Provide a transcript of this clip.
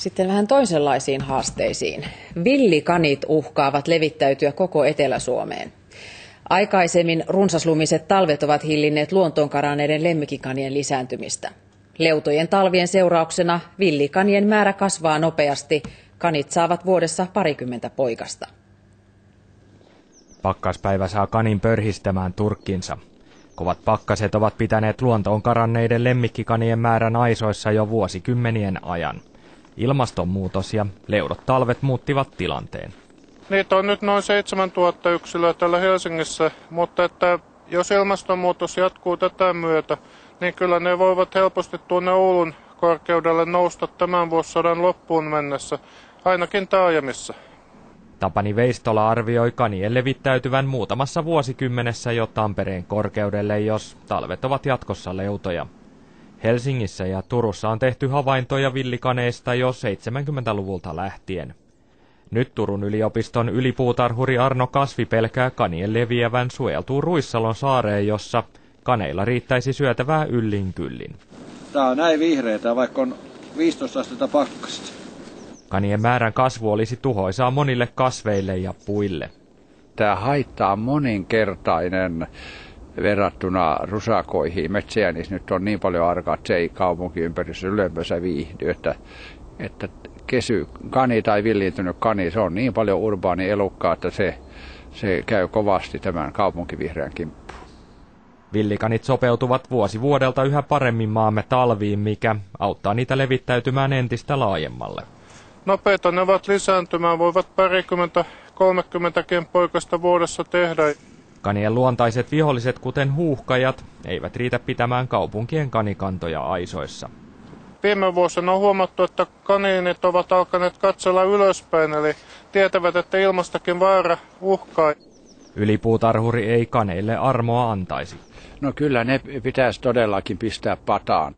Sitten vähän toisenlaisiin haasteisiin. Villikanit uhkaavat levittäytyä koko Etelä-Suomeen. Aikaisemmin runsaslumiset talvet ovat hillinneet luontoon karanneiden lemmikkikanien lisääntymistä. Leutojen talvien seurauksena villikanien määrä kasvaa nopeasti. Kanit saavat vuodessa 20 poikasta. Pakkaspäivä saa kanin pörhistämään turkkinsa. Kovat pakkaset ovat pitäneet luontoon karanneiden lemmikkikanien määrän aisoissa jo vuosikymmenien ajan. Ilmastonmuutos ja leudot talvet muuttivat tilanteen. Niitä on nyt noin 7000 yksilöä täällä Helsingissä, mutta että jos ilmastonmuutos jatkuu tätä myötä, niin kyllä ne voivat helposti tuonne Oulun korkeudelle nousta tämän vuosisadan loppuun mennessä, ainakin taajamissa. Tapani Veistola arvioi kanien levittäytyvän muutamassa vuosikymmenessä jo Tampereen korkeudelle, jos talvet ovat jatkossa leutoja. Helsingissä ja Turussa on tehty havaintoja villikaneista jo 70-luvulta lähtien. Nyt Turun yliopiston ylipuutarhuri Arno Kasvi pelkää kanien leviävän suojeltuun Ruissalon saareen, jossa kaneilla riittäisi syötävää yllin kyllin. Tämä on näin vihreätä, vaikka on 15 astetta pakkasta. Kanien määrän kasvu olisi tuhoisaa monille kasveille ja puille. Tämä haitta on moninkertainen verrattuna rusakoihin. Metsäjänis nyt on niin paljon arkaa, että se ei kaupunkiympäristössä ylempössä viihdy, että kesykani tai villiintynyt kani, se on niin paljon urbaani elukkaa, että se käy kovasti tämän kaupunkivihreän kimppuun. Villikanit sopeutuvat vuosi vuodelta yhä paremmin maamme talviin, mikä auttaa niitä levittäytymään entistä laajemmalle. Nopeita ne ovat lisääntymään, voivat 20-30 poikasta vuodessa tehdä. Kanien luontaiset viholliset, kuten huuhkajat, eivät riitä pitämään kaupunkien kanikantoja aisoissa. Viime vuosina on huomattu, että kaniinit ovat alkaneet katsella ylöspäin, eli tietävät, että ilmastakin vaara uhkaa. Ylipuutarhuri ei kaneille armoa antaisi. No kyllä ne pitäisi todellakin pistää pataan.